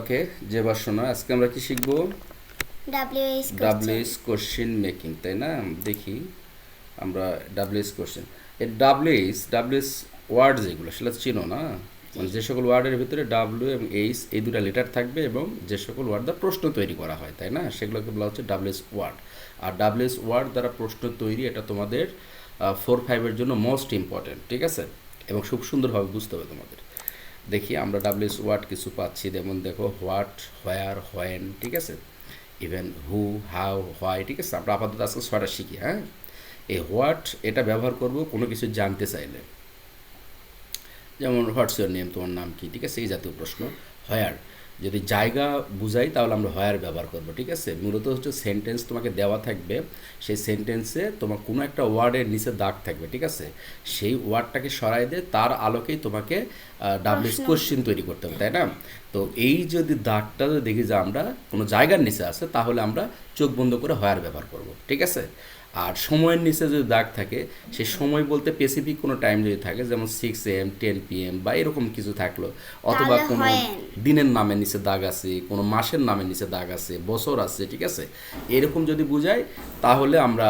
ওকে, যে শোনো, আজকে আমরা কি শিখবো? WH WS question. Question making, তাই না? দেখি আমরা ডাব্লিউএস কোশ্চেন, এই ডাব্লিউএস ওয়ার্ড যেগুলো সেটা চিনো না? জি। মানে যে সকল ওয়ার্ডের ভিতরে ডাব্লিউ এবং এইচ এই দুটা লেটার থাকবে এবং যে সকল ওয়ার্ড দ্বারা প্রশ্ন তৈরি করা হয়, তাই না, সেগুলোকে বলা হচ্ছে ডাব্লিউএস ওয়ার্ড। আর ডাব্লিউএস ওয়ার্ড দ্বারা প্রশ্ন তৈরি, এটা তোমাদের 4-5-এর জন্য মোস্ট ইম্পর্টেন্ট, ঠিক আছে? এবং খুব সুন্দরভাবে বুঝতে হবে তোমাদের। দেখি আমরা ডাব্লিউএস ওয়ার্ড কিছু পাচ্ছি, যেমন দেখো হোয়াট, হোয়ার, হোয়েন, ঠিক আছে, ইভেন হু, হাউ, হোয়াই, ঠিক আছে। আমরা আপাতত আজকে ছয়টা শিখি। হ্যাঁ, এই হোয়াট এটা ব্যবহার করব কোনো কিছু জানতে চাইলে, যেমন হোয়াটস ইউর নেম, তোমার নাম কি, ঠিক আছে, এই জাতীয় প্রশ্ন। হোয়ার যদি জায়গা বুঝাই তাহলে আমরা হোয়ার ব্যবহার করব, ঠিক আছে। মূলত হচ্ছে সেন্টেন্স তোমাকে দেওয়া থাকবে, সেই সেন্টেন্সে তোমার কোনো একটা ওয়ার্ডের নিচে দাগ থাকবে, ঠিক আছে। সেই ওয়ার্ডটাকে সরাই দিয়ে তার আলোকেই তোমাকে ডাব্লিউএস প্রশ্ন। কোশ্চিন তৈরি করতে হবে, তাই না? তো এই যদি দাগটা যদি দেখি যে আমরা কোনো জায়গার নিচে আছে, তাহলে আমরা চোখ বন্ধ করে হোয়ার ব্যবহার করব, ঠিক আছে। আর সময়ের নিচে যদি দাগ থাকে, সেই সময় বলতে স্পেসিফিক কোনো টাইম যদি থাকে, যেমন 6 AM, 10 PM বা এরকম কিছু থাকলো, অথবা তাহলে কোনো হয়েন। দিনের নামের নিচে দাগ আছে, কোনো মাসের নামের নিচে দাগ আছে, বছর আছে, ঠিক আছে, এরকম যদি বুঝাই তাহলে আমরা,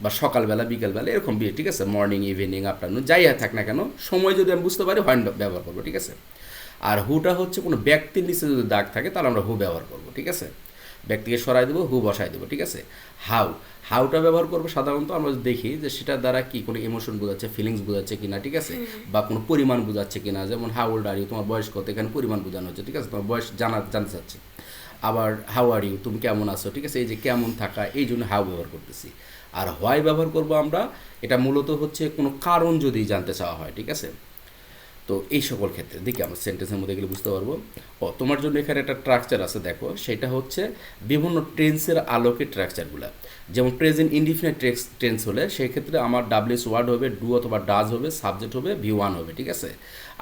বা সকালবেলা বিকেলবেলা এরকম, ঠিক আছে, মর্নিং, ইভিনিং, আফটারনুন, যাই থাক না কেন, সময় যদি আমি বুঝতে পারি হোয়েন ব্যবহার করবো, ঠিক আছে। আর হুটা হচ্ছে কোনো ব্যক্তির নিচে যদি দাগ থাকে তাহলে আমরা হু ব্যবহার করবো, ঠিক আছে। ব্যক্তিকে সরাই দেবো, হু বসাই দেবো, ঠিক আছে। হাউ, হাউটা ব্যবহার করবো সাধারণত আমরা দেখি যে সেটার দ্বারা কি কোনো ইমোশন বোঝাচ্ছে, ফিলিংস বোঝাচ্ছে কিনা, ঠিক আছে, বা কোনো পরিমাণ বোঝাচ্ছে কিনা, যেমন হাউ ওল্ড আর ইউ, তোমার বয়স কত, এখানে পরিমাণ বোঝানো হচ্ছে, ঠিক আছে, তোমার বয়স জানতে চাচ্ছে। আবার হাউ আর ইউ, তুমি কেমন আছো, ঠিক আছে, এই যে কেমন থাকা, এই জন্য হাউ ব্যবহার করতেছি। আর হোয়াই ব্যবহার করবো আমরা, এটা মূলত হচ্ছে কোনো কারণ যদি জানতে চাওয়া হয়, ঠিক আছে। তো এই সকল ক্ষেত্রে দেখি আমরা সেন্টেন্সের মধ্যে গেলে বুঝতে পারবো। তোমার জন্য এখানে একটা স্ট্রাকচার আছে, দেখো, সেটা হচ্ছে বিভিন্ন টেন্সের আলোকে স্ট্রাকচারগুলো। যেমন প্রেজেন্ট ইনডিফিনিট টেন্স হলে সেই ক্ষেত্রে আমার ডাব্লিউএস ওয়ার্ড হবে, ডু অথবা ডাজ হবে, সাবজেক্ট হবে V1 হবে, ঠিক আছে।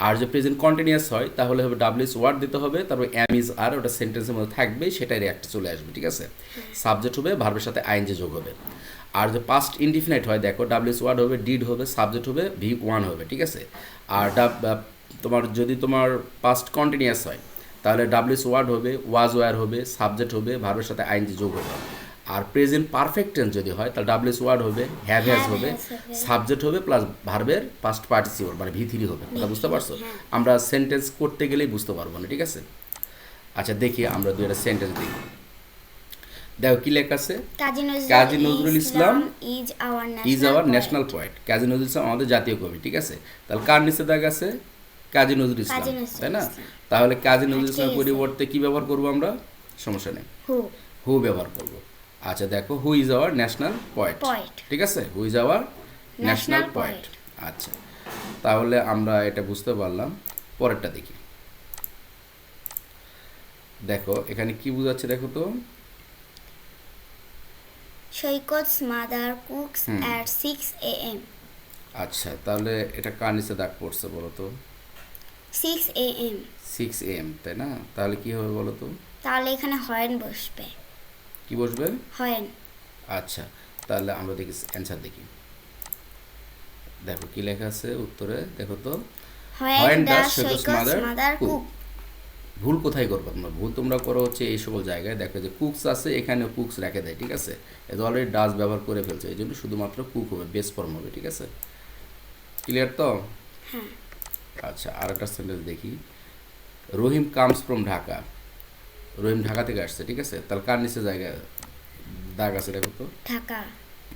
আর যে প্রেজেন্ট কন্টিনিউয়াস হয় তাহলে হবে ডাব্লিউএস ওয়ার্ড দিতে হবে, তারপর এম ইজ আর, ওটা সেন্টেন্সের মধ্যে থাকবে, সেটাই রিয়াক্টে চলে আসবে, ঠিক আছে। সাবজেক্ট হবে, ভার্বের সাথে আইএনজি যোগ হবে। আর যে পাস্ট ইনডিফিনাইট হয়, দেখো ডাব্লিউএস ওয়ার্ড হবে, ডিড হবে, সাবজেক্ট হবে, V1 হবে, ঠিক আছে। আর তোমার যদি তোমার পাস্ট কন্টিনিউয়াস হয় তাহলে ডাব্লিউএস ওয়ার্ড হবে, ওয়াজ ওয়ার হবে, সাবজেক্ট হবে, ভার্বের সাথে আইএনজি যোগ হবে। আর প্রেজেন্ট পারফেক্ট টেন্স যদি হয় তাহলে ডাব্লিউএস ওয়ার্ড হবে, হ্যাভ হ্যাজ হবে, সাবজেক্ট হবে প্লাস ভার্বের পাস্ট পার্টিসিপল মানে V3 হবে। কথা বুঝতে পারছো? আমরা সেন্টেন্স করতে গেলেই বুঝতে পারবো না, ঠিক আছে। আচ্ছা, দেখি আমরা দুই একটা সেন্টেন্স দেখি। দেখো কি লেখা আছে, Kazi Nazrul Islam is our is our national poet. Kazi Nazrul Islam আমাদের জাতীয় কবি, ঠিক আছে। তাহলে কার নিচে দাগ আছে? কাজী নজরুল ইসলাম, তাই না? তাহলে কাজী নজরুল ইসলামের পরিবর্তে কি ব্যবহার করবো আমরা? সমস্যা নেই, হু হু ব্যবহার করব। আচ্ছা দেখো, who is our national poet, poet. ঠিক আছে, who is our national national poet. Poet. আচ্ছা, তাহলে আমরা এটা বুঝতে পারলাম। পরেরটা দেখি। দেখো এখানে কি বোঝাচ্ছে, দেখো তো। সৈকত's mother cooks at 6 AM. আচ্ছা, তাহলে এটা কার নিচে দাগ পড়ছে বলো তো? 6 AM. 6 AM, তাই না? তাহলে কি হবে বলো তো? তাহলে এখানে হয়েন বসবে। কি বসবে? হয়েন। আচ্ছা, তাহলে আমরা দেখি অ্যান্সার দেখি। দেখো কি লেখা আছে উত্তরে, দেখো তো। When does does সৈকত's Shoykot's mother cook? cook? ভুল কোথায় করবো তোমরা? ভুল তোমরা করো হচ্ছে এই সকল জায়গায়, দেখো যে কুকস আছে, এখানে কুকস রেখে দেয়, ঠিক আছে। এটা অলরেডি ডাজ ব্যবহার করে ফেলছে, এই জন্য শুধুমাত্র কুক হবে, বেস ফর্ম হবে, ঠিক আছে। ক্লিয়ার তো? হ্যাঁ। আচ্ছা, আর একটা সেন্টেন্স দেখি। রহিম কামস ফ্রম ঢাকা। রহিম ঢাকা থেকে আসছে, ঠিক আছে। তাহলে কার নিচে জায়গা দাগ আছে দেখো তো? ঢাকা।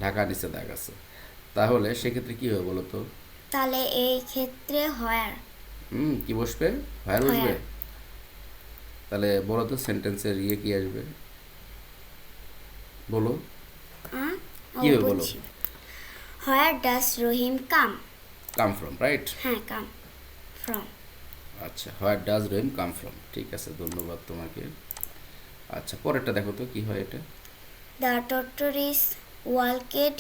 ঢাকার নিচে দাগ আছে। তাহলে সেক্ষেত্রে কি হবে বলো তো? তাহলে এই ক্ষেত্রে হোয়ার। কি বসবে? হোয়ার বসবে। হোয়ার। তাহলে বলো তো সেন্টেন্সের ইয়ে কি আসবে বলো, কি হবে বলো? Where does Rahim come? Come from, right? হ্যাঁ, কাম ফ্রম। আচ্ছা, where does Rahim come from, ঠিক আছে, ধন্যবাদ তোমাকে। আচ্ছা, পরেরটা দেখো তো কি হয় এটা। দ্য টর্টোরিস ওয়ালকেড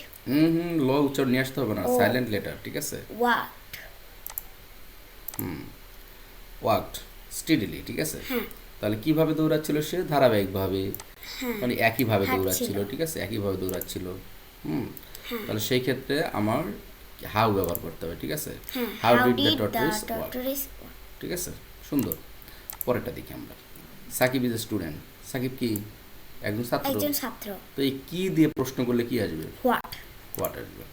ল উচ্চারণ নিয়ে আসতে হবে না, ও। সাইলেন্ট লেটার, ঠিক আছে। ওয়াকড। ওয়াকড স্টিডিলি, ঠিক আছে। হ্যাঁ। তাহলে কিভাবে দৌড়াচ্ছিল সে? ধারাবাহিকভাবে, হ্যাঁ। মানে একইভাবে হাঁটছিল। দৌড়াচ্ছিল, ঠিক আছে, একইভাবে দৌড়াচ্ছিল। হ্যাঁ। তাহলে সেই ক্ষেত্রে আমার হাউ ব্যবহার করতে হবে, ঠিক আছে। হ্যাঁ, how how did the did the tortoise walk, tortoise walk? ঠিক আছে, সুন্দর। পরেরটা দেখি আমরা। Sakib is a student. Sakib কি একজন ছাত্র? একজন ছাত্র। তো এই কি দিয়ে প্রশ্ন করলে কি আসবে? হোয়াট। হোয়াট আসবে।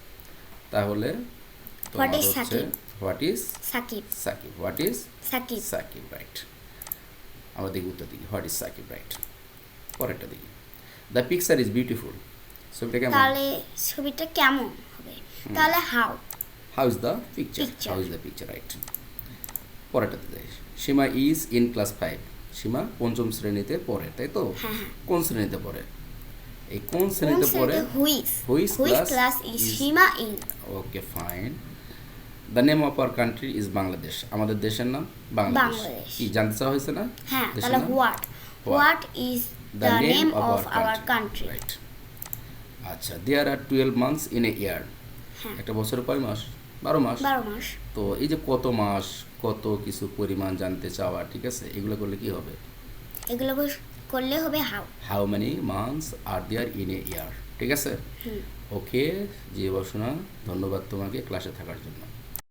তাহলে What তোমার is হচ্ছে Sakib? What is Sakib. Sakib. What is Sakib. Sakib, right. আমরা দেখি উত্তর দিই, হোয়াট ইজ সাকিব, রাইট। পরেরটা দেখি, দ্য পিকচার ইজ বিউটিফুল। ছবিটা কেমন? তাহলে ছবিটা কেমন হবে? তাহলে how. How is the picture? Picture. How is the picture, right. পরেরটাতে যাই, Seema is in class 5। Seema পঞ্চম শ্রেণীতে পড়ে, তাই তো? হ্যাঁ হ্যাঁ। কোন শ্রেণীতে পড়ে? এই কোন কোন শ্রেণীতে পড়ে? শ্রেণীতে হুইস? Which which class class is is- Seema in? Okay fine. The name of our country is Bangladesh. আমাদের দেশের নাম বাংলাদেশ। বাংলাদেশ। কি জানতে চাওয়া হয়েছে না? হ্যাঁ, দেশের তাহলে নাম? What. What is the name of our country? Right. আচ্ছা, দেয়ার আর 12 মান্থস ইন এ ইয়ার। হ্যাঁ, একটা বছরে কয় মাস? 12 মাস। 12 মাস। তো এই যে কত মাস, কত কিছু পরিমাণ জানতে চাওয়া, ঠিক আছে, এগুলো করলে কি হবে? এগুলো করলে হবে how. How many months are there in a year, ঠিক আছে? ওকে, জি বসুনা, ধন্যবাদ তোমাকে ক্লাসে থাকার জন্য।